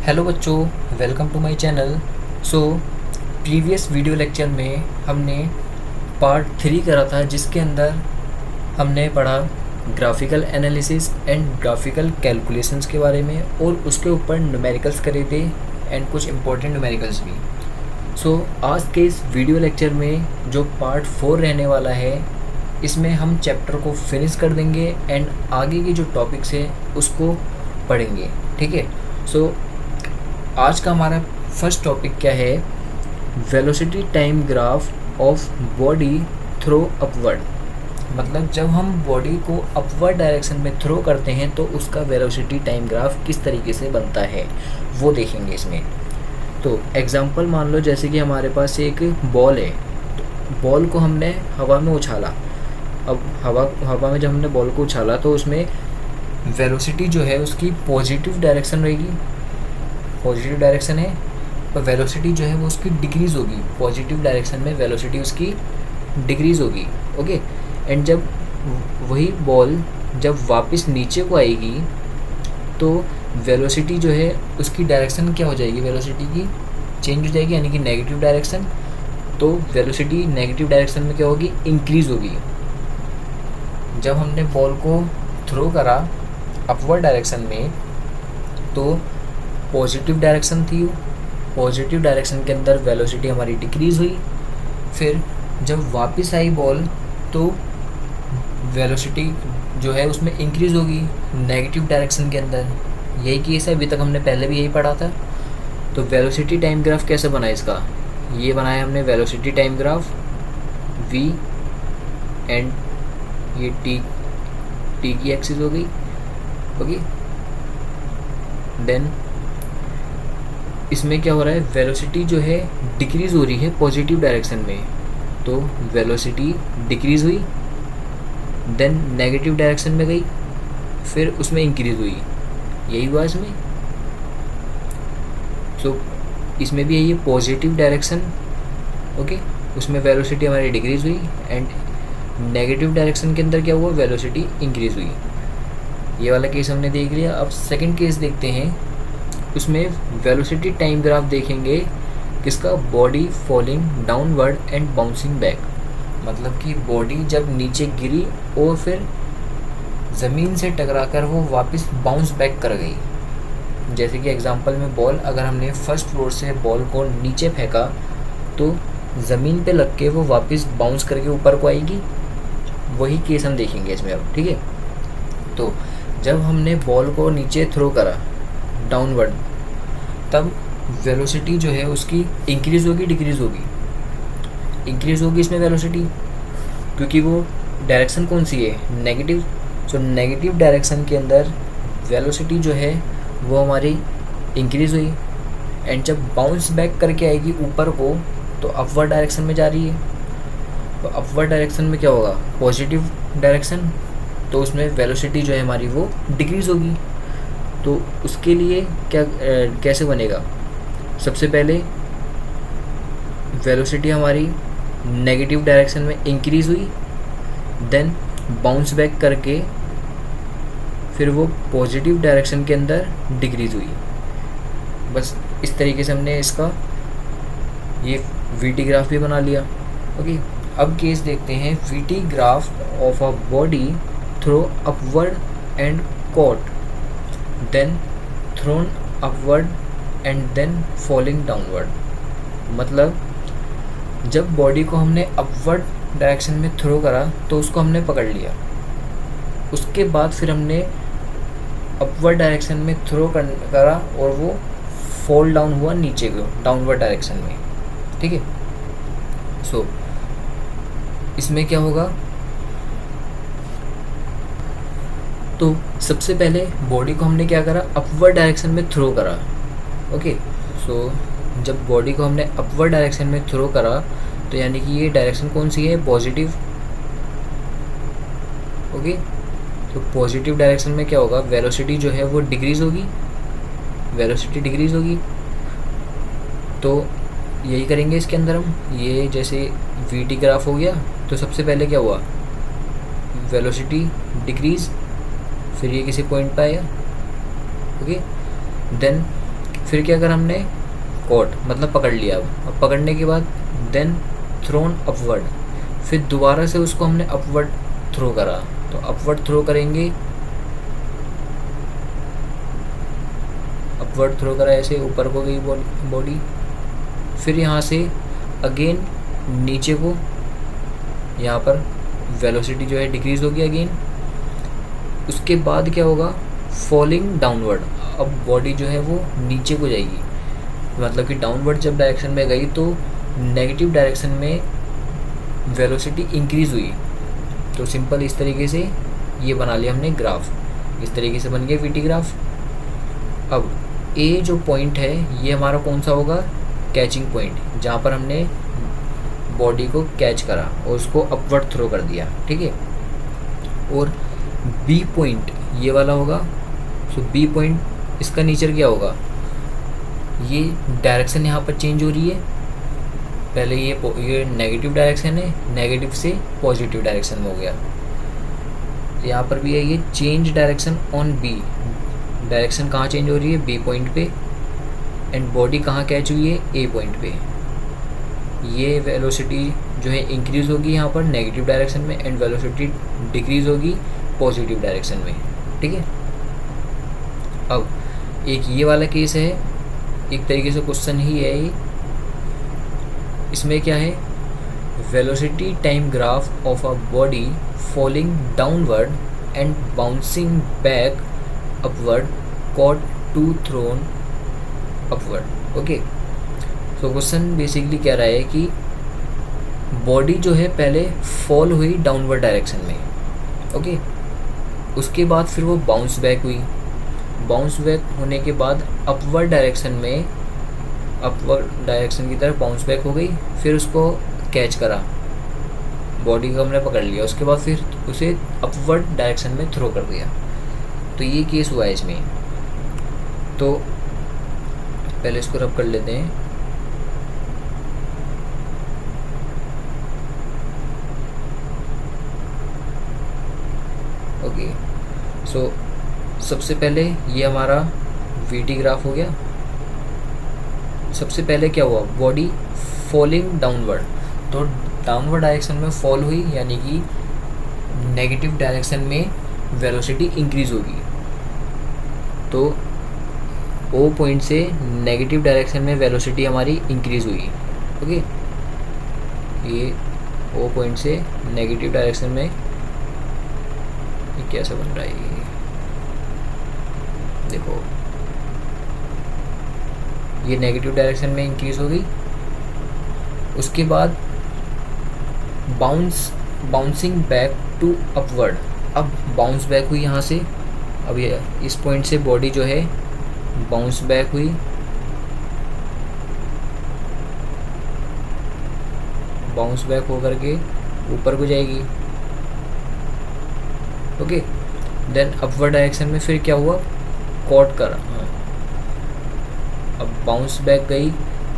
Hello बच्चों, welcome to my channel. So previous video lecture में हमने पार्ट 3 करा था, जिसके अंदर हमने पढ़ा graphical analysis and graphical calculations के बारे में, और उसके ऊपर न्यूमेरिकल्स करे थे एंड कुछ इंपॉर्टेंट न्यूमेरिकल्स भी। सो आज के इस वीडियो लेक्चर में जो पार्ट 4 रहने वाला है, इसमें हम चैप्टर को फिनिश कर देंगे एंड आगे की जो टॉपिक्स है उसको पढ़ेंगे। ठीक है। सो आज का हमारा फर्स्ट टॉपिक क्या है? Velocity time graph of body throw upward. मतलब जब हम बॉडी को अपवर्ड डायरेक्शन में थ्रो करते हैं तो उसका वेलोसिटी टाइम ग्राफ किस तरीके से बनता है वो देखेंगे इसमें। तो एग्जांपल मान लो, जैसे कि हमारे पास एक बॉल है, तो बॉल को हमने हवा में उछाला। अब हवा में जब हमने बॉल को उछाला तो उसमें वेलोसिटी जो है उसकी पॉजिटिव डायरेक्शन रहेगी, पॉजिटिव डायरेक्शन है, और वेलोसिटी जो है वो उसकी डिक्रीज़ होगी। पॉजिटिव डायरेक्शन में वेलोसिटी उसकी डिक्रीज़ होगी। ओके। एंड जब वही बॉल जब वापस नीचे को आएगी तो वेलोसिटी जो है उसकी डायरेक्शन क्या हो जाएगी, वेलोसिटी की चेंज हो जाएगी, यानी कि नेगेटिव डायरेक्शन। तो वेलोसिटी नेगेटिव डायरेक्शन में क्या होगी, इंक्रीज़ होगी। जब हमने बॉल को थ्रो करा अपवर्ड डायरेक्शन में तो पॉजिटिव डायरेक्शन थी, पॉजिटिव डायरेक्शन के अंदर वेलोसिटी हमारी डिक्रीज़ हुई। फिर जब वापस आई बॉल तो वेलोसिटी जो है उसमें इंक्रीज़ होगी नेगेटिव डायरेक्शन के अंदर। यही केस है, अभी तक हमने पहले भी यही पढ़ा था। तो वेलोसिटी टाइम ग्राफ कैसे बना इसका, ये बनाया हमने velocity time graph v and ये t की एक्सिस हो गई। ओके। देन इसमें क्या हो रहा है, वेलोसिटी जो है डिक्रीज़ हो रही है पॉजिटिव डायरेक्शन में, तो वेलोसिटी डिक्रीज़ हुई, देन नेगेटिव डायरेक्शन में गई, फिर उसमें इंक्रीज़ हुई। यही हुआ इसमें। सो इसमें भी यही है, पॉजिटिव डायरेक्शन। ओके। उसमें वेलोसिटी हमारी डिक्रीज़ हुई एंड नेगेटिव डायरेक्शन के अंदर क्या हुआ, वेलोसिटी इंक्रीज़ हुई। ये वाला केस हमने देख लिया। अब सेकंड केस देखते हैं। उसमें वेलोसिटी टाइम ग्राफ देखेंगे किसका, body falling downward and bouncing back. मतलब कि बॉडी जब नीचे गिरी और फिर ज़मीन से टकराकर वो वापस बाउंस बैक कर गई। जैसे कि एग्जांपल में बॉल, अगर हमने फर्स्ट फ्लोर से बॉल को नीचे फेंका तो ज़मीन पे लग के वो वापस बाउंस करके ऊपर को आएगी। वही केस हम देखेंगे इसमें अब। ठीक है। तो जब हमने बॉल को नीचे थ्रो करा डाउनवर्ड, तब वेलोसिटी जो है उसकी इंक्रीज़ होगी डिक्रीज़ होगी, इंक्रीज़ होगी इसमें वेलोसिटी, क्योंकि वो डायरेक्शन कौन सी है, नेगेटिव। सो नेगेटिव डायरेक्शन के अंदर वेलोसिटी जो है वो हमारी इंक्रीज़ हुई एंड जब बाउंस बैक करके आएगी ऊपर को तो अपवर्ड डायरेक्शन में जा रही है। तो अपवर्ड डायरेक्शन में क्या होगा, पॉजिटिव डायरेक्शन, तो उसमें वेलोसिटी जो है हमारी वो डिक्रीज़ होगी। तो उसके लिए क्या कैसे बनेगा, सबसे पहले वेलोसिटी हमारी नेगेटिव डायरेक्शन में इंक्रीज़ हुई, देन बाउंस बैक करके फिर वो पॉजिटिव डायरेक्शन के अंदर डिक्रीज़ हुई। बस इस तरीके से हमने इसका ये वीटी ग्राफ भी बना लिया। ओके। अब केस देखते हैं, VT graph of a body throw upward and caught then thrown upward and then falling downward. मतलब जब बॉडी को हमने अपवर्ड डायरेक्शन में थ्रो करा तो उसको हमने पकड़ लिया, उसके बाद फिर हमने अपवर्ड डायरेक्शन में थ्रो करा और वो फॉल डाउन हुआ नीचे को डाउनवर्ड डायरेक्शन में। ठीक है। सो इसमें क्या होगा, तो सबसे पहले बॉडी को हमने क्या करा, अपवर्ड डायरेक्शन में थ्रो करा। ओके। सो जब बॉडी को हमने अपवर्ड डायरेक्शन में थ्रो करा तो यानी कि ये डायरेक्शन कौन सी है, पॉजिटिव। ओके। तो पॉजिटिव डायरेक्शन में क्या होगा, वेलोसिटी जो है वो डिक्रीज़ होगी, वेलोसिटी डिक्रीज़ होगी। तो यही करेंगे इसके अंदर हम। ये जैसे वीटी ग्राफ हो गया तो सबसे पहले क्या हुआ, वेलोसिटी डिक्रीज़, फिर ये किसी पॉइंट पे आया। ओके। देन फिर क्या करा हमने, कॉट मतलब पकड़ लिया। अब पकड़ने के बाद देन थ्रोन अपवर्ड, फिर दोबारा से उसको हमने अपवर्ड थ्रो करा। तो अपवर्ड थ्रो करेंगे, अपवर्ड थ्रो करा ऐसे, ऊपर को गई बॉडी, फिर यहाँ से अगेन नीचे को, यहाँ पर वेलोसिटी जो है डिक्रीज होगी अगेन। उसके बाद क्या होगा, फॉलिंग डाउनवर्ड, अब बॉडी जो है वो नीचे को जाएगी, मतलब कि डाउनवर्ड जब डायरेक्शन में गई तो नेगेटिव डायरेक्शन में वेलोसिटी इंक्रीज हुई। तो सिंपल इस तरीके से ये बना लिया हमने ग्राफ, इस तरीके से बन गया वीटी ग्राफ। अब ए जो पॉइंट है ये हमारा कौन सा होगा, कैचिंग पॉइंट, जहाँ पर हमने बॉडी को कैच करा और उसको अपवर्ड थ्रो कर दिया, ठीक है। और बी पॉइंट ये वाला होगा। सो बी पॉइंट इसका नेचर क्या होगा, ये डायरेक्शन यहाँ पर चेंज हो रही है। पहले ये नेगेटिव डायरेक्शन है, नेगेटिव से पॉजिटिव डायरेक्शन में हो गया। यहाँ पर भी है ये change direction on B, direction कहाँ चेंज हो रही है, बी पॉइंट पे, एंड बॉडी कहाँ कैच हुई है, ए पॉइंट पे। ये वेलोसिटी जो है इंक्रीज होगी यहाँ पर नेगेटिव डायरेक्शन में, एंड वेलोसिटी डिक्रीज होगी पॉजिटिव डायरेक्शन में, ठीक है। अब एक ये वाला केस है, एक तरीके से क्वेश्चन ही है ये। इसमें क्या है, velocity time graph of a body falling downward and bouncing back upward caught to thrown upward. Okay, तो क्वेश्चन बेसिकली क्या रहा है कि बॉडी जो है पहले फॉल हुई डाउनवर्ड डायरेक्शन में, ओके, उसके बाद फिर वो बाउंस बैक हुई, बाउंस बैक होने के बाद अपवर्ड डायरेक्शन में, अपवर्ड डायरेक्शन की तरफ बाउंस बैक हो गई, फिर उसको कैच करा, बॉडी को हमने पकड़ लिया, उसके बाद फिर उसे अपवर्ड डायरेक्शन में थ्रो कर दिया। तो ये केस हुआ है इसमें। तो पहले इसको रब कर लेते हैं। ओके, सो सबसे पहले ये हमारा वीटी ग्राफ हो गया। सबसे पहले क्या हुआ, बॉडी फॉलिंग डाउनवर्ड, तो डाउनवर्ड डायरेक्शन में फॉल हुई, यानी कि नेगेटिव डायरेक्शन में वेलोसिटी इंक्रीज होगी। तो ओ पॉइंट से नेगेटिव डायरेक्शन में वेलोसिटी हमारी इंक्रीज हुई, ओके। ये ओ पॉइंट से नेगेटिव डायरेक्शन में, ये कैसे बन रहा है ये देखो, ये नेगेटिव डायरेक्शन में इंक्रीज हो गई। उसके बाद बाउंसिंग बैक टू अपवर्ड, अब बाउंस बैक हुई यहाँ से। अब ये इस पॉइंट से बॉडी जो है बाउंस बैक हुई, बाउंस बैक होकर के ऊपर को जाएगी, ओके। देन अपवर्ड डायरेक्शन में फिर क्या हुआ, कॉट करा, अब बाउंस बैक गई,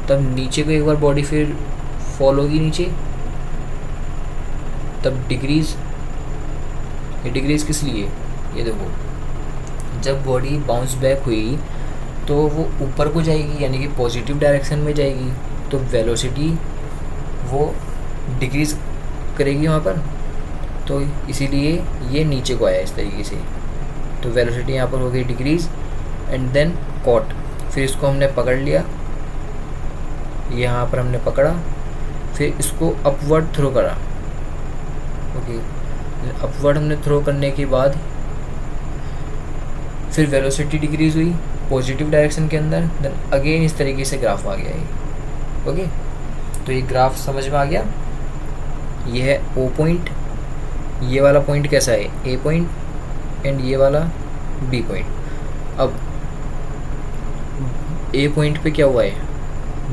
तब नीचे को एक बार बॉडी फिर फॉल होगी नीचे, तब डिक्रीज। ये डिक्रीज किस लिए, ये देखो, जब बॉडी बाउंस बैक हुई तो वो ऊपर को जाएगी, यानी कि पॉजिटिव डायरेक्शन में जाएगी, तो वेलोसिटी वो डिक्रीज करेगी वहाँ पर, तो इसीलिए ये नीचे को आया इस तरीके से। तो वेलोसिटी यहाँ पर हो गई डिक्रीज, एंड देन कॉट, फिर इसको हमने पकड़ लिया, यहाँ पर हमने पकड़ा, फिर इसको अपवर्ड थ्रो करा, ओके। अपवर्ड हमने थ्रो करने के बाद फिर वेलोसिटी डिक्रीज हुई पॉजिटिव डायरेक्शन के अंदर, देन अगेन इस तरीके से ग्राफ आ गया ये, ओके। तो ये ग्राफ समझ में आ गया। ये है ओ पॉइंट, ये वाला पॉइंट कैसा है, ए पॉइंट, एंड ये वाला बी पॉइंट। अब ए पॉइंट पे क्या हुआ है,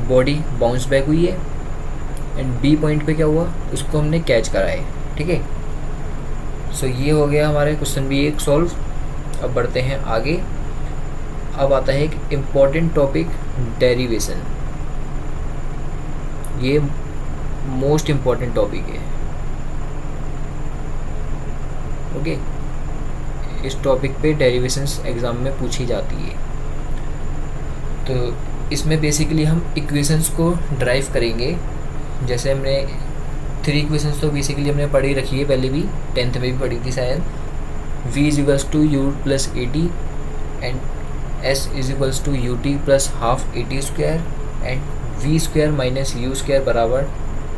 बॉडी बाउंस बैक हुई है, एंड बी पॉइंट पे क्या हुआ, उसको हमने कैच करा है, ठीक है। सो ये हो गया हमारे क्वेश्चन बी एक सॉल्व। अब बढ़ते हैं आगे। अब आता है एक इम्पॉर्टेंट टॉपिक, डेरिवेशन। ये मोस्ट इम्पॉर्टेंट टॉपिक है, ओके। इस टॉपिक पे डेरिवेशंस एग्जाम में पूछी जाती है। तो इसमें बेसिकली हम इक्वेशंस को ड्राइव करेंगे। जैसे हमने 3 इक्वेशंस तो बेसिकली हमने पढ़ी रखी है, पहले भी 10th में भी पढ़ी थी शायद। v is equals to u plus a t and s is equals to u t plus half a t square and v square minus u square बराबर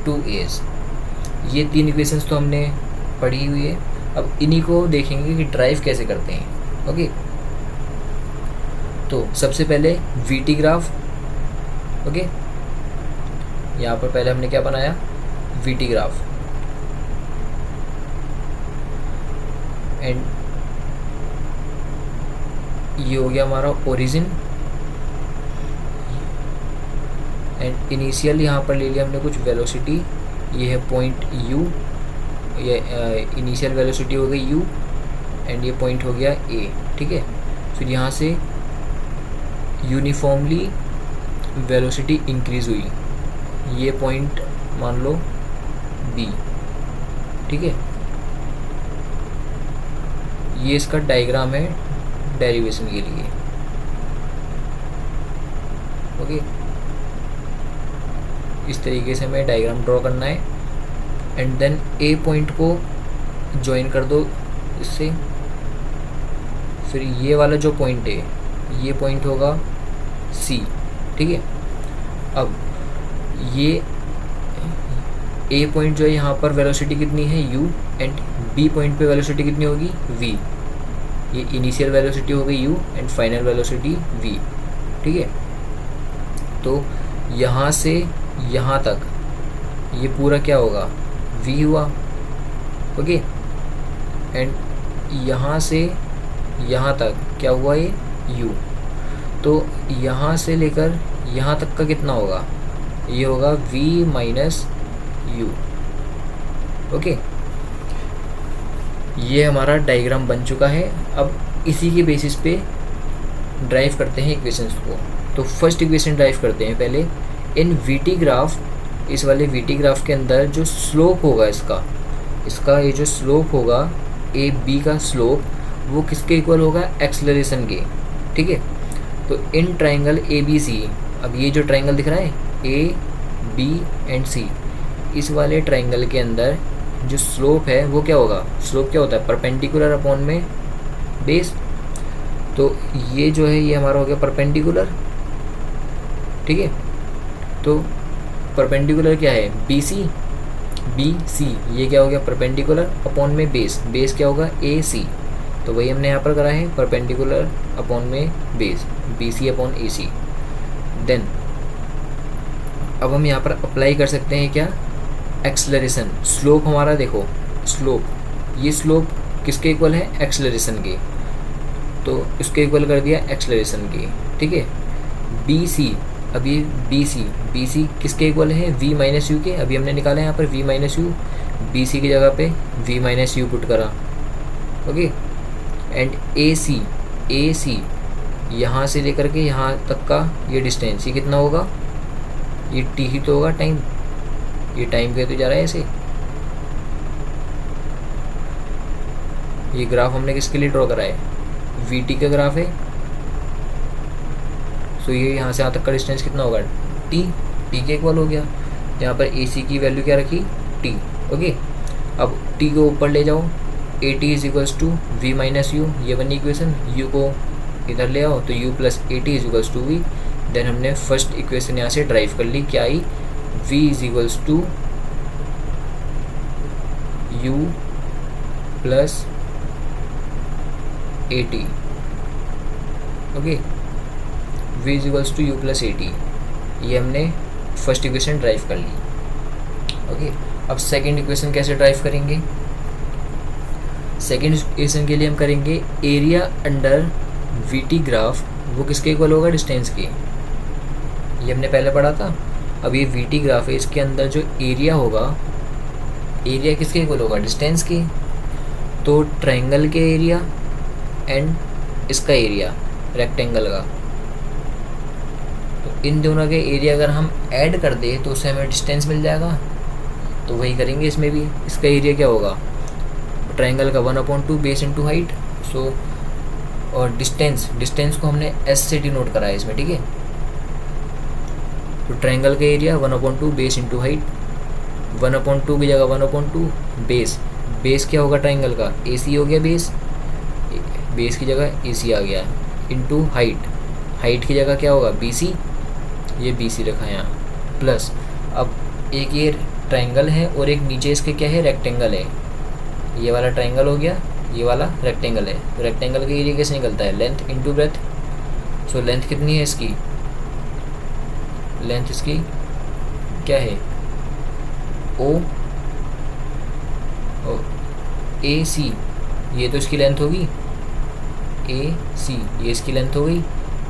2as। ये 3 इक्वेशंस तो हमने पढ़ी हुई है। अब इन्हीं को देखेंगे कि ड्राइव कैसे करते हैं। ओके, तो सबसे पहले वी टी ग्राफ। ओके, यहाँ पर पहले हमने क्या बनाया, वी टी ग्राफ। एंड ये हो गया हमारा ओरिजिन एंड इनिशियल यहाँ पर ले लिया हमने कुछ वेलोसिटी, ये है पॉइंट u, ये इनिशियल वेलोसिटी हो गई u एंड ये पॉइंट हो गया a। ठीक है, फिर यहाँ से यूनिफॉर्मली वेलोसिटी इंक्रीज हुई, ये पॉइंट मान लो b। ठीक है, ये इसका डायग्राम है डेरिवेशन के लिए। ओके, इस तरीके से हमें डायग्राम ड्रॉ करना है एंड देन ए पॉइंट को ज्वाइन कर दो इससे। फिर ये वाला जो पॉइंट है, ये पॉइंट होगा सी। ठीक है, अब ये ए पॉइंट जो है यहाँ पर वेलोसिटी कितनी है u एंड बी पॉइंट पे वेलोसिटी कितनी होगी v। ये इनिशियल वेलोसिटी हो गई u and final velocity v। ठीक है, तो यहाँ से यहाँ तक ये पूरा क्या होगा, v हुआ। ओके, एंड यहाँ से यहाँ तक क्या हुआ, ये u। तो यहाँ से लेकर यहाँ तक का कितना होगा, ये होगा v माइनस u। ओके, ये हमारा डायग्राम बन चुका है। अब इसी के बेसिस पे ड्राइव करते हैं इक्वेशंस को। तो फर्स्ट इक्वेशन ड्राइव करते हैं पहले। इन वीटी ग्राफ, इस वाले वीटी ग्राफ के अंदर जो स्लोप होगा इसका ये जो स्लोप होगा ए बी का स्लोप, वो किसके इक्वल होगा, एक्सेलरेशन के। ठीक है, तो in triangle A B C, अब ये जो ट्राइंगल दिख रहा है ए बी एंड सी, इस वाले ट्राइंगल के अंदर जो स्लोप है वो क्या होगा, स्लोप क्या होता है, परपेंडिकुलर अपॉन में बेस। तो ये जो है ये हमारा हो गया परपेंडिकुलर। ठीक है, तो परपेंडिकुलर क्या है, बी सी, ये क्या हो गया परपेंडिकुलर अपॉन में बेस, बेस क्या होगा ए सी। तो वही हमने यहाँ पर करा है, परपेंडिकुलर अपॉन में बेस, बी सी अपॉन ए सी। देन अब हम यहाँ पर अप्लाई कर सकते हैं क्या, एक्सलरेशन। स्लोप हमारा देखो, स्लोप, ये स्लोप किसके इक्वल है, एक्सलरेशन के, तो इसके इक्वल कर दिया एक्सलरेशन के। ठीक है, बी सी, अब ये बी सी किसके इक्वल है, v माइनस यू के। अभी हमने निकाला है यहाँ पर v minus u, b c की जगह पे v माइनस यू पुट करा। ओके, एंड ए सी यहाँ से लेकर के यहाँ तक का ये डिस्टेंस, ये कितना होगा, ये t ही तो होगा, टाइम, ये टाइम कहते जा रहा है ऐसे। ये ग्राफ हमने किसके लिए ड्रॉ करा है, वी का ग्राफ है। सो ये यहाँ से यहाँ तक का डिस्टेंस कितना होगा, टी के इक्वल हो गया। यहाँ पर ए सी की वैल्यू क्या रखी, टी। ओके, अब टी को ऊपर ले जाओ, a t is equals to v minus u, ये बनी इक्वेशन। यू को इधर ले आओ तो u plus a t is equals to v. Then हमने फर्स्ट इक्वेशन यहाँ से ड्राइव कर ली, क्या आई, v is equals to u plus a t. Okay, v is equals to u plus a t, ये हमने फर्स्ट इक्वेशन ड्राइव कर ली। ओके, अब सेकेंड इक्वेशन कैसे ड्राइव करेंगे, सेकेंड इक्वेशन के लिए हम करेंगे area under we T graph, वो किसके इक्वल होगा, डिस्टेंस के। ये हमने पहले पढ़ा था। अब ये वी टी ग्राफ है, इसके अंदर जो एरिया होगा, एरिया किसके इक्वल होगा, डिस्टेंस के। तो ट्रायंगल के एरिया एंड इसका एरिया रेक्टेंगल का, तो इन दोनों के एरिया अगर हम ऐड कर दें तो उससे हमें डिस्टेंस मिल जाएगा। तो वही करेंगे इसमें भी। इसका एरिया क्या होगा, ट्रायंगल का 1/2 बेस इंटू हाइट। सो और डिस्टेंस को हमने एस से डिनोट करा है इसमें। ठीक है, तो ट्रायंगल का एरिया 1/2 बेस इंटू हाइट, 1/2 की जगह 1/2 बेस, बेस क्या होगा ट्रायंगल का, ए सी हो गया बेस, बेस की जगह ए सी आ गया, इंटू हाइट, हाइट की जगह क्या होगा बी सी, ये बी सी रखा है यहाँ, प्लस अब एक ये ट्रायंगल है और एक नीचे इसके क्या है रेक्टेंगल है, ये वाला ट्रायंगल हो गया, ये वाला रेक्टेंगल है, तो रेक्टेंगल का एरिया कैसे निकलता है, length into breadth. So length कितनी है इसकी, लेंथ इसकी क्या है ओ ए सी, ये तो इसकी लेंथ होगी ए सी, ये इसकी लेंथ हो गई,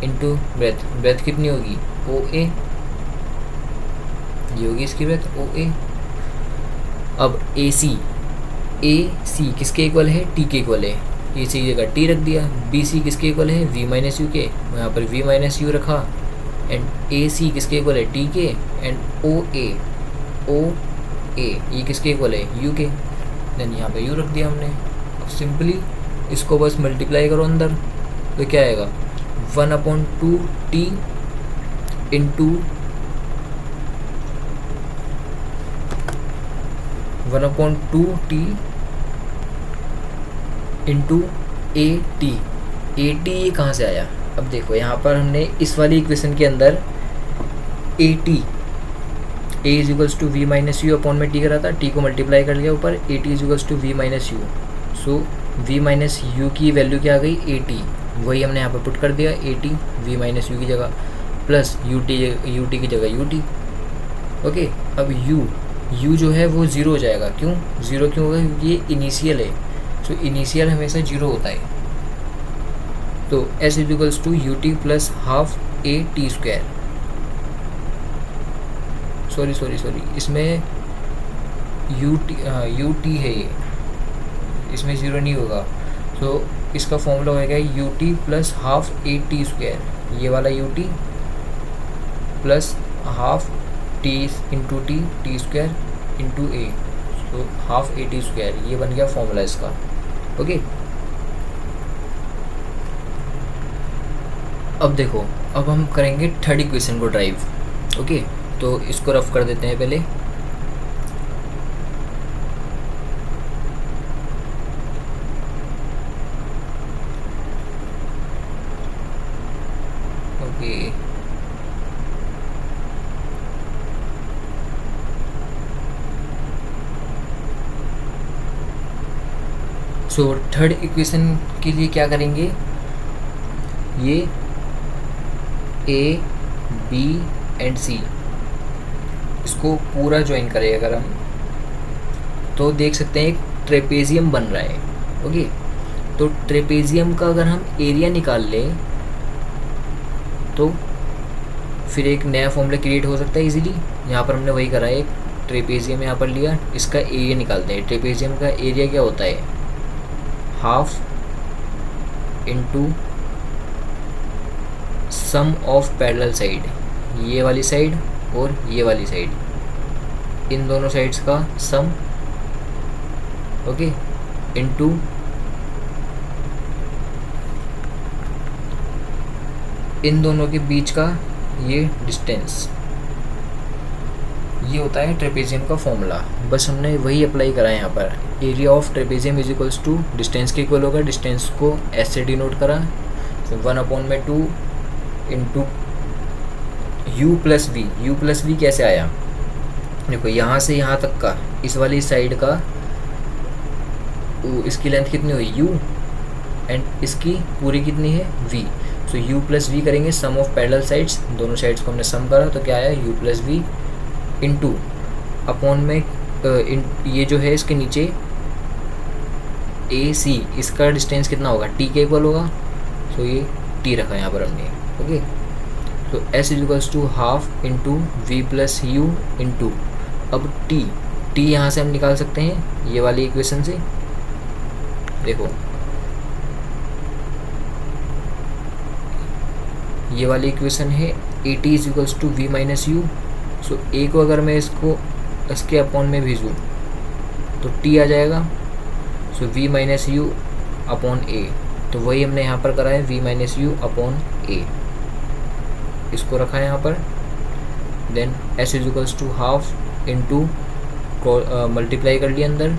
इंटू ब्रेथ, ब्रेथ कितनी होगी ओ ए, ये होगी इसकी ब्रेथ ओ ए। अब ए सी किसके इक्वल है, टी के इक्वल है, ए सी की जगह टी रख दिया, बी सी किसके इक्वल है वी माइनस यू के, यहाँ पर वी माइनस यू रखा, एंड ए सी किसके इक्वल है टी के, एंड ओ ए ये किसके इक्वल है यू के, देन यहाँ पे यू रख दिया हमने। अब सिंपली इसको बस मल्टीप्लाई करो अंदर, तो क्या आएगा 1/2 टी इंटू 1/2 टी इंटू ए टी, ए टी ये कहाँ से आया, अब देखो यहाँ पर हमने इस वाली इक्वेशन के अंदर a t a is equals to v minus u upon में टी करा था, टी को मल्टीप्लाई कर लिया ऊपर, a t is equals to v minus u, so v minus u की वैल्यू क्या आ गई ए टी, वही हमने यहाँ पर पुट कर दिया ए टी वी माइनस यू की जगह, प्लस यू टी की जगह यू टी। ओके, अब यू जो है वो ज़ीरो हो जाएगा, क्यों ज़ीरो क्यों होगा, क्योंकि ये इनिशियल है, सो इनिशियल हमेशा जीरो होता है, तो s is equals to u t plus half a t square, sorry इसमें यू टी है ये, इसमें ज़ीरो नहीं होगा, तो इसका फॉर्मूला होएगा u t plus half a t square, ये वाला u t plus half t into t square into a, तो हाफ ए टी स्क्वायर, ये बन गया फॉर्मूला इसका। ओके, अब देखो, अब हम करेंगे थर्ड इक्वेशन को ड्राइव। ओके, तो इसको रफ कर देते हैं पहले। ओके, सो थर्ड इक्वेशन के लिए क्या करेंगे, ये ए बी एंड सी, इसको पूरा ज्वाइन करें अगर हम, तो देख सकते हैं एक ट्रेपेजियम बन रहा है। ओके, तो ट्रेपेजियम का अगर हम एरिया निकाल लें तो फिर एक नया फॉर्मूला क्रिएट हो सकता है इजीली। यहाँ पर हमने वही करा है, एक ट्रेपेजियम यहाँ पर लिया, इसका एरिया निकालते हैं। ट्रेपेजियम का एरिया क्या होता है, half into sum of parallel side, ये वाली साइड और ये वाली साइड, इन दोनों साइड्स का सम, ओके, इनटू इन दोनों के बीच का ये डिस्टेंस, ये होता है ट्रेपेजियम का फॉर्मूला। बस हमने वही अप्लाई करा है यहाँ पर। Area of trapezium is equals to distance के इक्वल होगा, डिस्टेंस को एस से डिनोट करा, 1/2 into u plus v. U plus v कैसे आया, देखो यहाँ से यहाँ तक का, इस वाली साइड का इसकी लेंथ कितनी हुई u, एंड इसकी पूरी कितनी है v, so u plus v करेंगे सम ऑफ पैरेलल साइड्स, दोनों साइड्स को हमने सम करा, तो क्या आया u plus v into upon में ये जो है इसके नीचे ए सी, इसका डिस्टेंस कितना होगा t के इक्वल होगा, सो ये t रखा है यहाँ पर हमने। ओके, तो s is equals to half into v plus u into, अब t यहाँ से हम निकाल सकते हैं ये वाली इक्वेशन से, देखो ये वाली इक्वेशन है a t is equals to v minus u, so a को अगर मैं इसको इसके अपॉन में भेजूँ तो टी आ जाएगा, so v minus u upon a, तो वही हमने यहाँ पर करा है v minus u upon a, इसको रखा है यहाँ पर, then s is equals to half into multiply कर लिया अंदर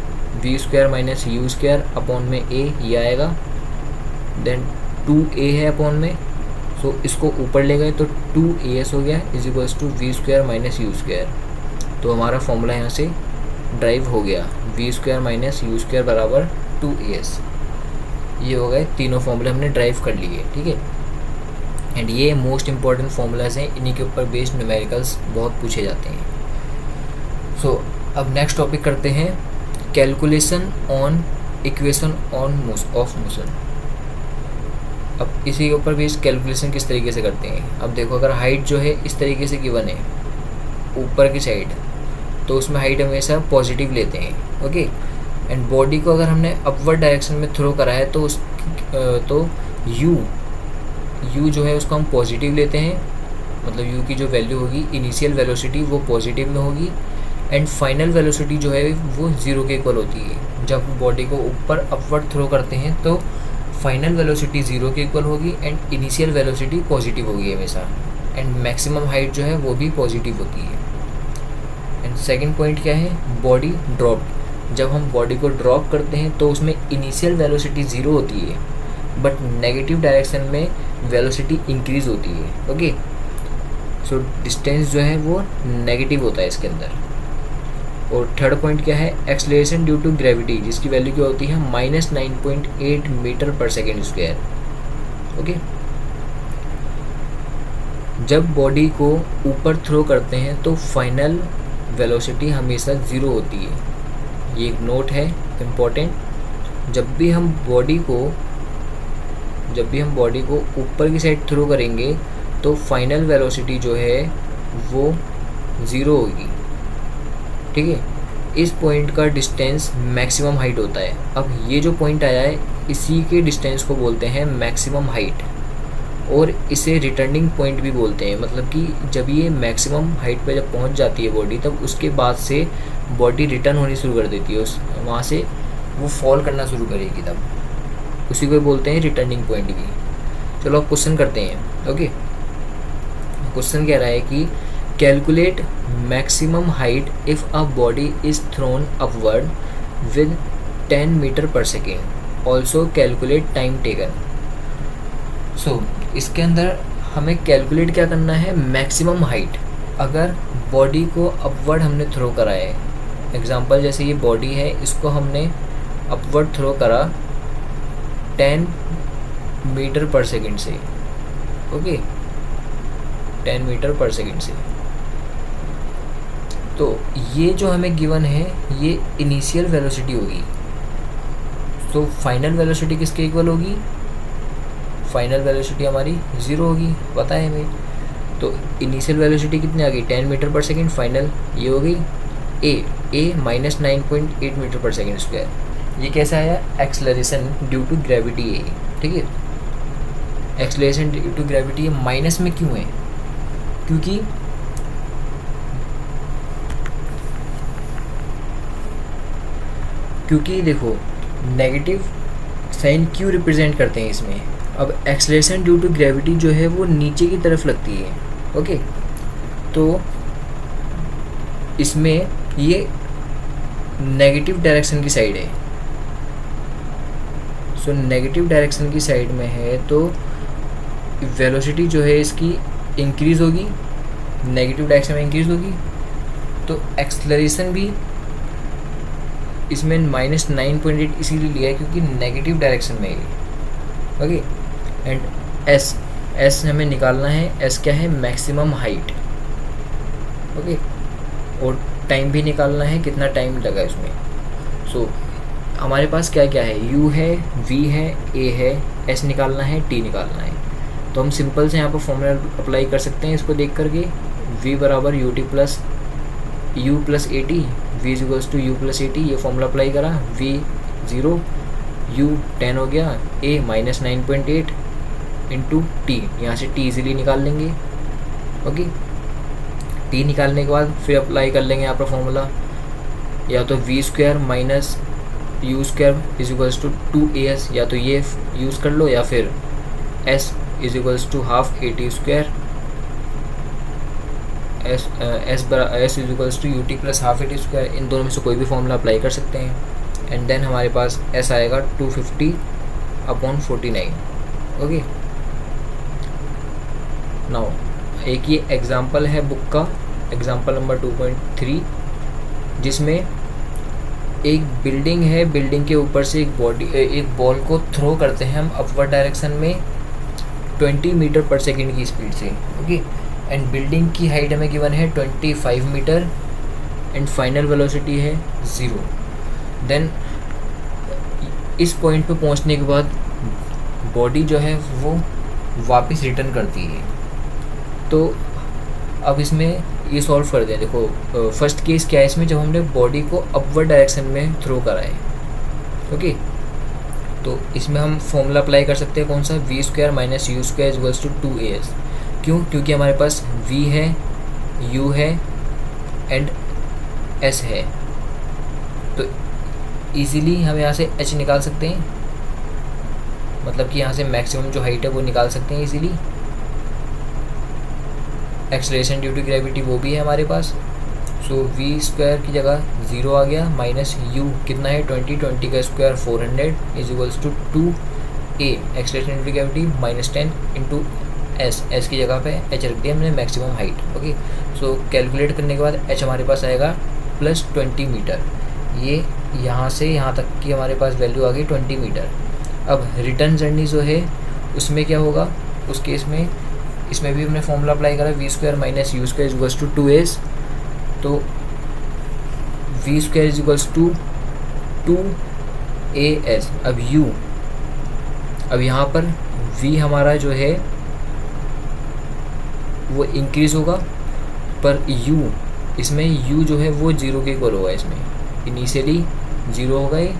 v square minus u square upon में ए ये आएगा, देन 2a है अपॉन में, सो इसको ऊपर ले गए तो 2as हो गया is equals to v square minus u square. तो हमारा फॉर्मूला यहाँ से ड्राइव हो गया, v square minus u square बराबर 2as। ये हो गए तीनों फॉर्मूले हमने ड्राइव कर लिए, ठीक है। एंड ये मोस्ट इंपॉर्टेंट फार्मूलाज हैं, इन्हीं के ऊपर बेस्ड न्यूमेरिकल्स बहुत पूछे जाते हैं। सो अब नेक्स्ट टॉपिक करते हैं calculation on equation on off motion. अब इसी के ऊपर बेस्ड कैलकुलेशन किस तरीके से करते हैं। अब देखो अगर हाइट जो है इस तरीके से गिवन है ऊपर की साइड, तो उसमें हाइट हमेशा पॉजिटिव लेते हैं, ओके। एंड बॉडी को अगर हमने अपवर्ड डायरेक्शन में थ्रो करा है तो यू जो है उसको हम पॉजिटिव लेते हैं, मतलब यू की जो वैल्यू होगी इनिशियल वेलोसिटी वो पॉजिटिव में होगी, एंड फाइनल वेलोसिटी जो है वो ज़ीरो के इक्वल होती है। जब बॉडी को ऊपर अपवर्ड थ्रो करते हैं तो फाइनल वेलोसिटी ज़ीरो के इक्वल होगी एंड इनिशियल वेलोसिटी पॉजिटिव होगी हमेशा, एंड मैक्सिमम हाइट जो है वो भी पॉजिटिव होती है। एंड सेकेंड पॉइंट क्या है, बॉडी ड्रॉप। जब हम बॉडी को ड्रॉप करते हैं तो उसमें इनिशियल वेलोसिटी ज़ीरो होती है, बट नेगेटिव डायरेक्शन में वेलोसिटी इंक्रीज़ होती है, ओके। सो डिस्टेंस जो है वो नेगेटिव होता है इसके अंदर। और थर्ड पॉइंट क्या है, एक्सलेरेशन ड्यू टू ग्रेविटी, जिसकी वैल्यू क्या होती है -9.8 मीटर पर सेकेंड स्क्वायर, ओके। जब बॉडी को ऊपर थ्रो करते हैं तो फाइनल वेलोसिटी हमेशा ज़ीरो होती है। ये एक नोट है इम्पोर्टेंट। जब भी हम बॉडी को ऊपर की साइड थ्रो करेंगे तो फाइनल वेलोसिटी जो है वो ज़ीरो होगी, ठीक है। इस पॉइंट का डिस्टेंस मैक्सिमम हाइट होता है। अब ये जो पॉइंट आया है इसी के डिस्टेंस को बोलते हैं मैक्सिमम हाइट, और इसे रिटर्निंग पॉइंट भी बोलते हैं। मतलब कि जब ये मैक्सिमम हाइट पे जब पहुंच जाती है बॉडी, तब उसके बाद से बॉडी रिटर्न होनी शुरू कर देती है, उस वहाँ से वो फॉल करना शुरू करेगी, तब उसी को बोलते हैं रिटर्निंग पॉइंट भी। चलो अब क्वेश्चन करते हैं, ओके। क्वेश्चन कह रहा है कि calculate maximum height if a body is thrown upward with 10 metre पर second, also calculate time taken. So इसके अंदर हमें कैलकुलेट क्या करना है, मैक्सिमम हाइट। अगर बॉडी को अपवर्ड हमने थ्रो करा है, एग्जांपल जैसे ये बॉडी है, इसको हमने अपवर्ड थ्रो करा 10 मीटर पर सेकेंड से, ओके, 10 मीटर पर सेकेंड से। तो ये जो हमें गिवन है ये इनिशियल वेलोसिटी होगी। तो फाइनल वेलोसिटी किसके इक्वल होगी, फाइनल वेलोसिटी हमारी ज़ीरो होगी, पता है हमें। तो इनिशियल वेलोसिटी कितनी आ गई, 10 मीटर पर सेकेंड, फाइनल ये हो गई ए -9.8 मीटर पर सेकेंड स्क्वायर। ये कैसा आया, एक्सलरेशन ड्यू टू ग्रेविटी है, ठीक है। Acceleration due to gravity minus में क्यों है, क्योंकि देखो नेगेटिव साइन क्यों रिप्रेजेंट करते हैं इसमें। अब एक्सलेशन ड्यू टू ग्रेविटी जो है वो नीचे की तरफ लगती है, ओके। तो इसमें ये नेगेटिव डायरेक्शन की साइड है। सो नेगेटिव डायरेक्शन की साइड में है तो वेलोसिटी जो है इसकी इंक्रीज़ होगी, नेगेटिव डायरेक्शन में इंक्रीज़ होगी। तो एक्सलरेशन भी इसमें -9.8 इसीलिए लिया है क्योंकि नेगेटिव डायरेक्शन में है, ओके। एंड एस हमें निकालना है, एस क्या है, मैक्सिमम हाइट, ओके। और टाइम भी निकालना है, कितना टाइम लगा इसमें। सो हमारे पास क्या क्या है, यू है, वी है, ए है, एस निकालना है, टी निकालना है। तो हम सिंपल से यहाँ पर फॉर्मूला अप्लाई कर सकते हैं इसको देख करके, v बराबर u t plus u plus a t, v is equals to u plus a t. ये फॉर्मूला अप्लाई करा, v 0, u 10 हो गया, a -9.8 इंटू टी, यहाँ से t इजीली निकाल लेंगे, ओके। t निकालने के बाद फिर अप्लाई कर लेंगे यहाँ पर फॉर्मूला, या तो v square minus u square is equals to 2as, या तो ये यूज़ कर लो, या फिर s is equals to half a t square, s is equals to u t plus half a t square, इन दोनों में से कोई भी फॉर्मूला अप्लाई कर सकते हैं। एंड देन हमारे पास एस आएगा 250/49। ओके, नाउ एक ये एग्जांपल है बुक का, एग्जांपल नंबर 2.3, जिसमें एक बिल्डिंग है, बिल्डिंग के ऊपर से एक बॉल को थ्रो करते हैं हम अपवर्ड डायरेक्शन में 20 मीटर पर सेकेंड की स्पीड से। ओके, एंड बिल्डिंग की हाइट हमें गिवन है 25 मीटर एंड फाइनल वेलोसिटी है 0। देन इस पॉइंट पे पहुंचने के बाद बॉडी जो है वो वापस रिटर्न करती है। तो अब इसमें ये सॉल्व कर दें। देखो फर्स्ट केस क्या है इसमें, जब हमने बॉडी को अपवर्ड डायरेक्शन में थ्रो करा है। ओके, तो इसमें हम फॉर्मूला अप्लाई कर सकते हैं, कौन सा, v square minus u square equals to 2as। क्यों? क्योंकि हमारे पास v है, u है एंड s है, तो इजीली हम यहाँ से h निकाल सकते हैं, मतलब कि यहाँ से मैक्सिमम जो हाइट है वो निकाल सकते हैं easily. Acceleration due to gravity वो भी है हमारे पास। सो वी स्क्वायर की जगह 0 आ गया, माइनस यू कितना है 20 का square 400 is equals to 2a acceleration due to gravity minus 10 into s की जगह पे एच रख दिया हमने, maximum height. Okay, so calculate करने के बाद एच हमारे पास आएगा प्लस 20 मीटर। ये यहाँ से यहाँ तक की हमारे पास वैल्यू आ गई 20 मीटर। अब रिटर्न जर्नी जो है उसमें क्या होगा, उस केस में इसमें भी हमने फॉर्मूला अप्लाई करा, v square minus u square is equals to 2as। तो v square is equals to 2as। अब यहाँ पर v हमारा जो है वो इंक्रीज होगा, पर u इसमें u जो है वो 0 के इक्वल होगा। इसमें इनिशियली 0 होगा ये,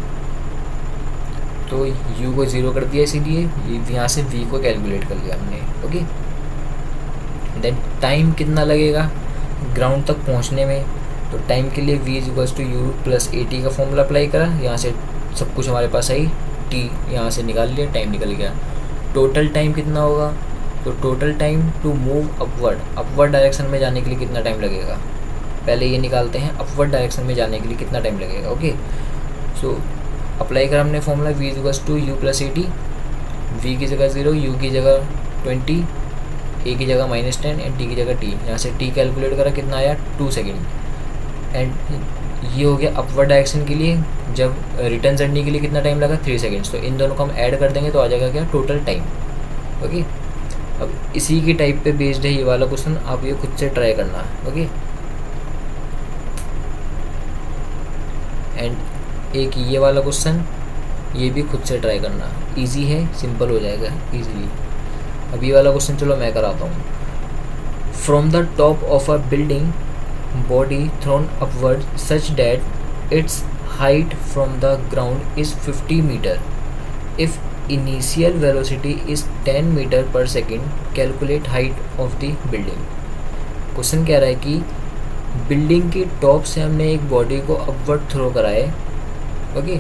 तो u को 0 कर दिया, इसीलिए यहाँ से v को कैलकुलेट कर लिया हमने। ओके, देन टाइम कितना लगेगा ग्राउंड तक पहुँचने में, तो टाइम के लिए v is equals to u plus a t का फॉर्मूला अप्लाई करा, यहाँ से सब कुछ हमारे पास आई, t यहाँ से निकाल लिया, टाइम निकल गया। टोटल टाइम कितना होगा, तो total time to move upward direction में जाने के लिए कितना टाइम लगेगा, पहले ये निकालते हैं, अपवर्ड डायरेक्शन में जाने के लिए कितना टाइम लगेगा। ओके, सो अप्लाई करा हमने formula v is equals to u plus a t, v की जगह 0, यू की जगह 20, ए की जगह माइनस 10 एंड टी की जगह t। यहाँ से t कैलकुलेट करा, कितना आया 2 सेकेंड। एंड ये हो गया अपवर्ड डायरेक्शन के लिए। जब रिटर्न जर्नी के लिए कितना टाइम लगा 3 सेकेंड्स। तो इन दोनों को हम ऐड कर देंगे तो आ जाएगा क्या, टोटल टाइम। ओके, अब इसी की टाइप पे बेस्ड है ये वाला क्वेश्चन, आप ये खुद से ट्राई करना। ओके, एंड एक ये वाला क्वेश्चन, ये भी खुद से ट्राई करना, इजी है, सिंपल हो जाएगा इजीली। अब ये वाला क्वेश्चन चलो मैं कराता हूँ। From the top of a building body thrown upward such that its height from the ground is 50 metre. If initial velocity is 10 metre पर second, calculate height of the building. Question कह रहा है कि building की top से हमने एक body को अपवर्ड थ्रो करा है। Okay,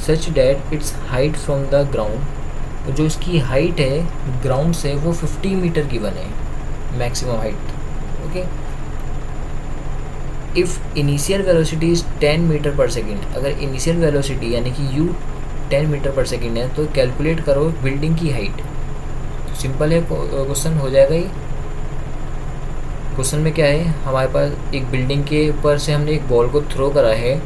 such that it's height from the ground, तो जो इसकी हाइट है ग्राउंड से वो 50 मीटर की बने, maximum height. Okay, if initial velocity is 10 metre पर सेकेंड, अगर इनिशियल वेलोसिटी यानी कि u 10 मीटर पर सेकेंड है, तो कैलकुलेट करो बिल्डिंग की हाइट। तो सिंपल है क्वेश्चन, हो जाएगा ही। क्वेश्चन में क्या है, हमारे पास एक बिल्डिंग के ऊपर से हमने एक बॉल को थ्रो करा है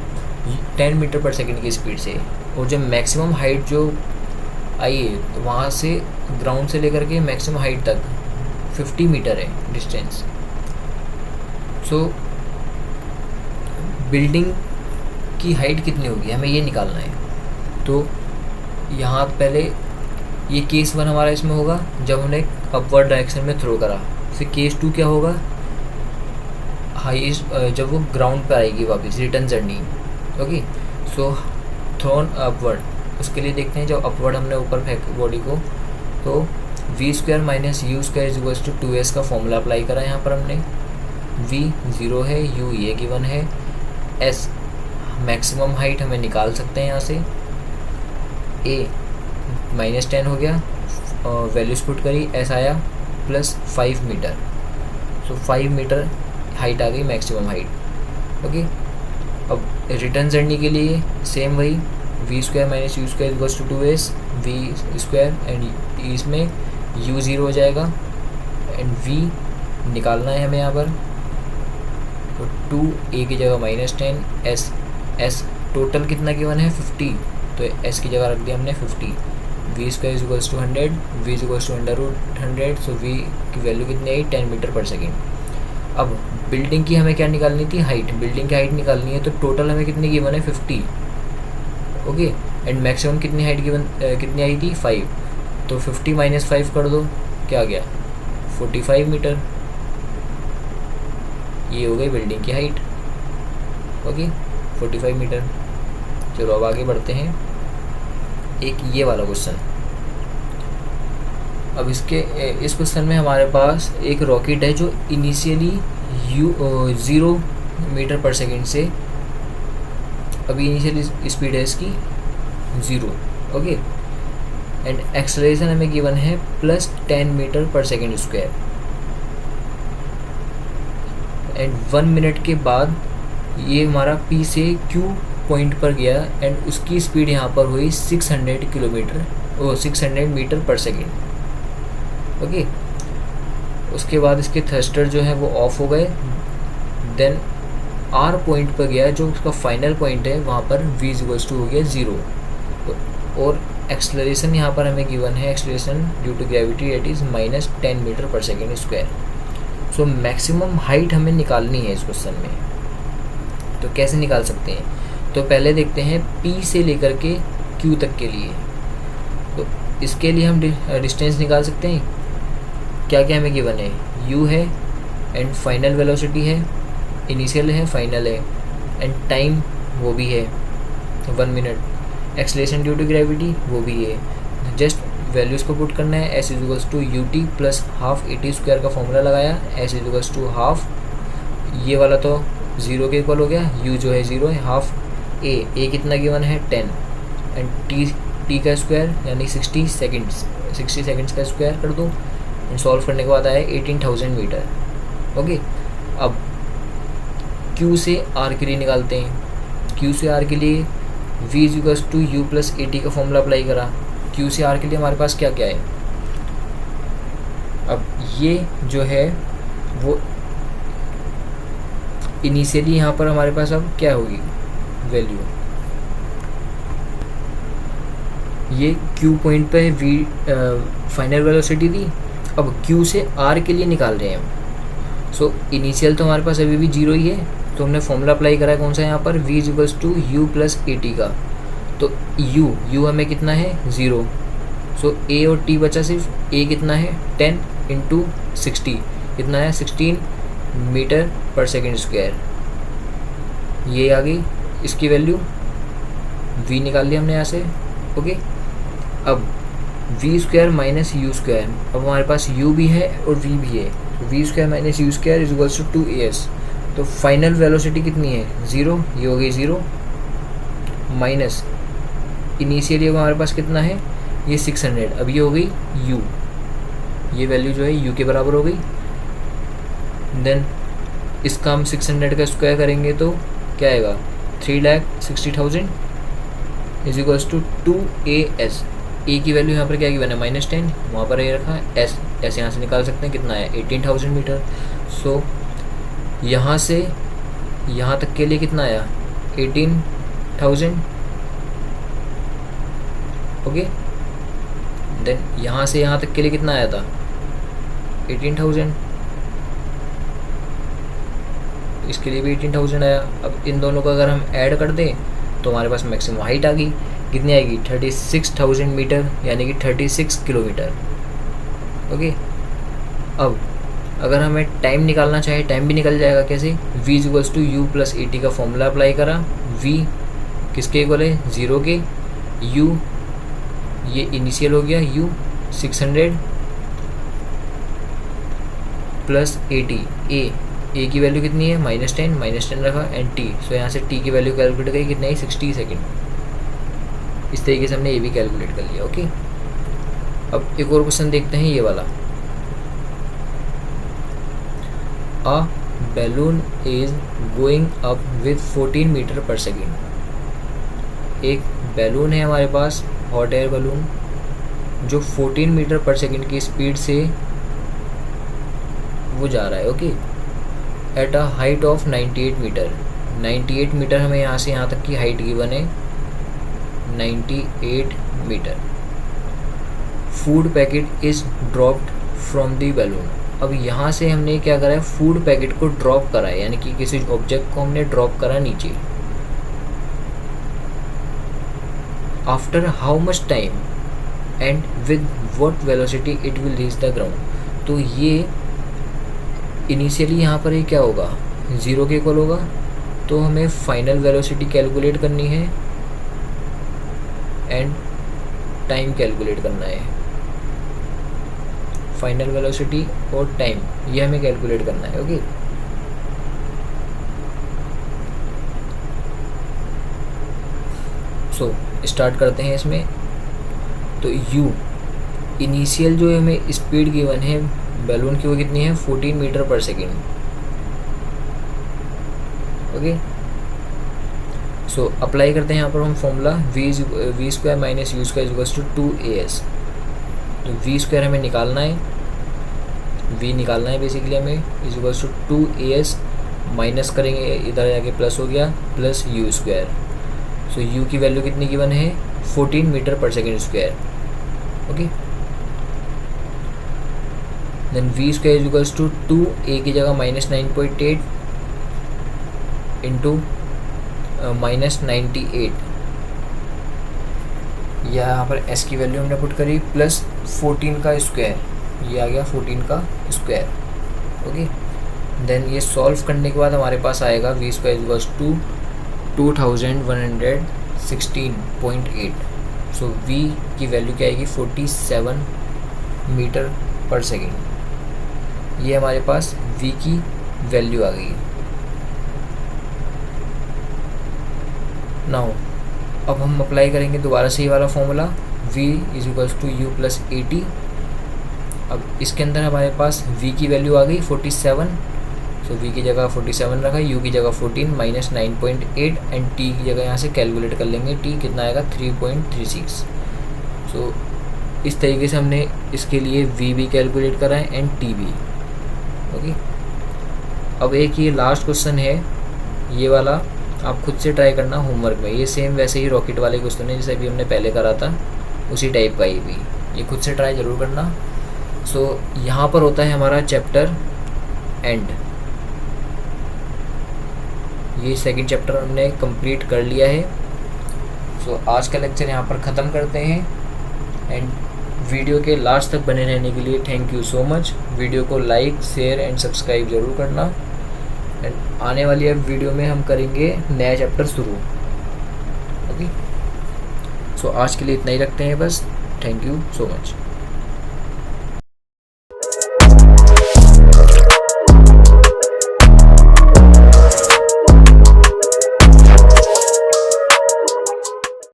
10 मीटर पर सेकेंड की स्पीड से, और जो मैक्सिमम हाइट जो आई है तो वहाँ से ग्राउंड से लेकर के मैक्सिमम हाइट तक 50 मीटर है डिस्टेंस। सो बिल्डिंग की हाइट कितनी होगी हमें ये निकालना है। तो यहाँ पहले ये केस 1 हमारा इसमें होगा जब हमने अपवर्ड डायरेक्शन में थ्रो करा। फिर केस 2 क्या होगा, हाईएस्ट जब वो ग्राउंड पे आएगी वापस, रिटर्न जर्नी। ओके, सो थ्रोन अपवर्ड, उसके लिए देखते हैं जब अपवर्ड हमने ऊपर फेंक बॉडी को, तो v square minus u square is equals to 2s का फॉर्मूला अप्लाई करा। यहाँ पर हमने v 0 है, u ये गिवन है, s मैक्सिमम हाइट हमें निकाल सकते हैं यहाँ से, a -10 हो गया, वैल्यूज पुट करी, s आया +5 मीटर। सो 5 मीटर हाइट आ गई, मैक्सिमम हाइट। ओके, अब रिटर्न जर्नी के लिए सेम वही v square minus u square equals to 2s v square, and इसमें u 0 हो जाएगा एंड v निकालना है हमें यहाँ पर, तो 2a की जगह -10 s टोटल कितना गिवन है 50, तो s की जगह रख दिया हमने 50। V square equals to 100, v equals to √100, so v की वैल्यू कितनी आई 10 मीटर पर सेकेंड। अब बिल्डिंग की हमें क्या निकालनी थी, हाइट, बिल्डिंग की हाइट निकालनी है, तो टोटल हमें कितनी गिवन है 50। ओके, एंड मैक्सिमम कितनी हाइट गिवन कितनी आई थी 5, तो 50 - 5 कर दो, क्या आ गया 45 मीटर। ये हो गई बिल्डिंग की हाइट। Okay, 45 metre. चलो अब आगे बढ़ते हैं, एक ये वाला क्वेश्चन। अब इस क्वेश्चन में हमारे पास एक रॉकेट है जो इनिशियली 0 मीटर पर सेकेंड से, अभी इनिशियल स्पीड है इसकी 0। ओके, एंड एक्सेलरेशन हमें गिवन है +10 मीटर पर सेकेंड स्क्वायर, एंड 1 मिनट के बाद ये हमारा P से Q पॉइंट पर गया एंड उसकी स्पीड यहाँ पर हुई 600 मीटर पर सेकेंड। ओके, उसके बाद इसके थ्रस्टर जो है वो ऑफ हो गए, देन R पॉइंट पर गया जो उसका फाइनल पॉइंट है, वहाँ पर v इक्वल्स टू हो गया 0, और एक्सेलरेशन यहाँ पर हमें गिवन है, acceleration due to gravity at is -10 metre पर second square. So maximum height हमें निकालनी है इस क्वेश्चन में, तो कैसे निकाल सकते हैं, तो पहले देखते हैं P से लेकर के Q तक के लिए। तो इसके लिए हम डिस्टेंस निकाल सकते हैं, क्या क्या हमें गिवन है, u है एंड फाइनल वेलोसिटी है, इनिशियल है, फाइनल है, एंड टाइम वो भी है 1 minute, acceleration due to gravity वो भी है। जस्ट वैल्यूज़ को पुट करना है, s equals to ut plus half AT² का फॉर्मूला लगाया, s इक्वल्स टू हाफ, ये वाला तो 0 के इक्वल हो गया, u जो है 0 है, हाफ a कितना गिवन है 10, एंड t का स्क्वायर यानी 60 सेकेंड्स का स्क्वायर कर दो, एंड सॉल्व करने के बाद आया 18,000 मीटर। ओके, अब Q से R के लिए निकालते हैं, Q से R के लिए v equals to u plus AT का फॉर्मूला अप्लाई करा, Q से R के लिए हमारे पास क्या क्या है, अब ये जो है वो इनिशियली यहाँ पर हमारे पास अब क्या होगी वैल्यू, ये Q पॉइंट पे v फाइनल वेलोसिटी थी, अब Q से R के लिए निकाल रहे हैं हम। सो इनिशियल तो हमारे पास अभी भी 0 ही है, तो हमने फॉर्मूला अप्लाई करा है कौन सा यहाँ पर, v equals to u plus AT का, तो u हमें कितना है 0, सो a और t बचा सिर्फ, a कितना है 10 इंटू 60 कितना है 16 मीटर पर सेकेंड स्क्वायर, ये आ गई इसकी वैल्यू, v निकाल लिया हमने यहाँ से। ओके, अब v square minus u square, अब हमारे पास u भी है और v भी है, v square minus u square is equals to 2as, तो फाइनल वेलोसिटी कितनी है 0, ये हो गई 0 माइनस इनिशियली हमारे पास कितना है ये 600, अब ये हो गई u, ये वैल्यू जो है u के बराबर हो गई, देन इसका हम 600 का स्क्वायर करेंगे तो क्या आएगा 3,60,000 is equals to 2as, a की वैल्यू यहाँ पर क्या गिवन है -10, वहाँ पर ये रखा है s यहाँ से निकाल सकते हैं कितना है 18,000 मीटर। सो यहाँ से यहाँ तक के लिए कितना आया 18,000। ओके, देन यहाँ से यहाँ तक के लिए कितना आया था 18,000, इसके लिए भी 18,000 आया। अब इन दोनों को अगर हम ऐड कर दें तो हमारे पास मैक्सिमम हाइट आ गई, कितनी आएगी 36,000 मीटर यानी कि 36 किलोमीटर। ओके, अब अगर हमें टाइम निकालना चाहे टाइम भी निकल जाएगा, कैसे, v equals to u plus AT का फॉर्मूला अप्लाई करा, v किसके इक्वल है 0 के, u ये इनिशियल हो गया u 600 प्लस AT, a की वैल्यू कितनी है -10 रखा, एंड t, सो यहाँ से t की वैल्यू कैलकुलेट करी कितनी है 60 सेकेंड। इस तरीके से हमने ये भी कैलकुलेट कर लिया। ओके, अब एक और क्वेश्चन देखते हैं ये वाला। A balloon is going up with 14 metre पर सेकेंड। एक बैलून है हमारे पास, हॉट एयर बैलून, जो 14 मीटर पर सेकेंड की स्पीड से वो जा रहा है। Okay, at a height of 98 metre. 98 metre हमें यहाँ से यहाँ तक की हाइट गिवन है, 98 metre. Food packet is dropped from the balloon. अब यहाँ से हमने क्या करा है, फूड पैकेट को ड्रॉप करा है, यानी कि किसी ऑब्जेक्ट को हमने ड्रॉप करा नीचे। After how much time and with what velocity it will reach the ground. तो ये इनिशियली यहाँ पर ये क्या होगा, 0 के इक्वल होगा, तो हमें फाइनल वेलोसिटी कैलकुलेट करनी है एंड टाइम कैलकुलेट करना है। फाइनल वेलोसिटी और टाइम ये हमें कैलकुलेट करना है। ओके, सो स्टार्ट करते हैं इसमें। तो u इनिशियल जो हमें स्पीड गिवन है बैलून की वो कितनी है, 14 मीटर पर सेकेंड। ओके, सो अप्लाई करते हैं यहाँ पर हम formula v square minus u square equals to 2as। तो वी स्क्वायर हमें निकालना है, v निकालना है बेसिकली हमें, is equals to 2as minus करेंगे, इधर जाके प्लस हो गया, plus u square. So u की वैल्यू कितनी गिवन है, 14 मीटर पर second square. Okay, then v square is equals to 2a की जगह -9.8 इंटू -98, यहाँ पर s की वैल्यू हमने पुट करी, प्लस 14 का स्क्वायर, ये आ गया 14 का स्क्वायर। ओके, देन ये सॉल्व करने के बाद हमारे पास आएगा v square is equals to 2116.8। So v की वैल्यू क्या आएगी, 47 मीटर पर सेकेंड। ये हमारे पास v की वैल्यू आ गई। नाउ अब हम अप्लाई करेंगे दोबारा से ये वाला formula, v is equals to u plus 80। अब इसके अंदर हमारे पास v की वैल्यू आ गई 47, सो v की जगह 47 रखा, u की जगह 14 माइनस 9.8 एंड t की जगह यहाँ से कैलकुलेट कर लेंगे, t कितना आएगा 3.36। सो इस तरीके से हमने इसके लिए v भी कैलकुलेट करा है एंड t भी। ओके, अब एक ये लास्ट क्वेश्चन है, ये वाला आप खुद से ट्राई करना होमवर्क में। ये सेम वैसे ही रॉकेट वाले क्वेश्चन है जैसे अभी हमने पहले करा था, उसी टाइप का ये भी, ये खुद से ट्राई ज़रूर करना। सो यहाँ पर होता है हमारा चैप्टर एंड। ये सेकंड चैप्टर हमने कंप्लीट कर लिया है। सो आज का लेक्चर यहाँ पर ख़त्म करते हैं एंड वीडियो के लास्ट तक बने रहने के लिए thank you so much. Video को लाइक, शेयर एंड सब्सक्राइब ज़रूर करना एंड आने वाली अब वीडियो में हम करेंगे नया चैप्टर शुरू। ओके, सो आज के लिए इतना ही रखते हैं बस। Thank you so much.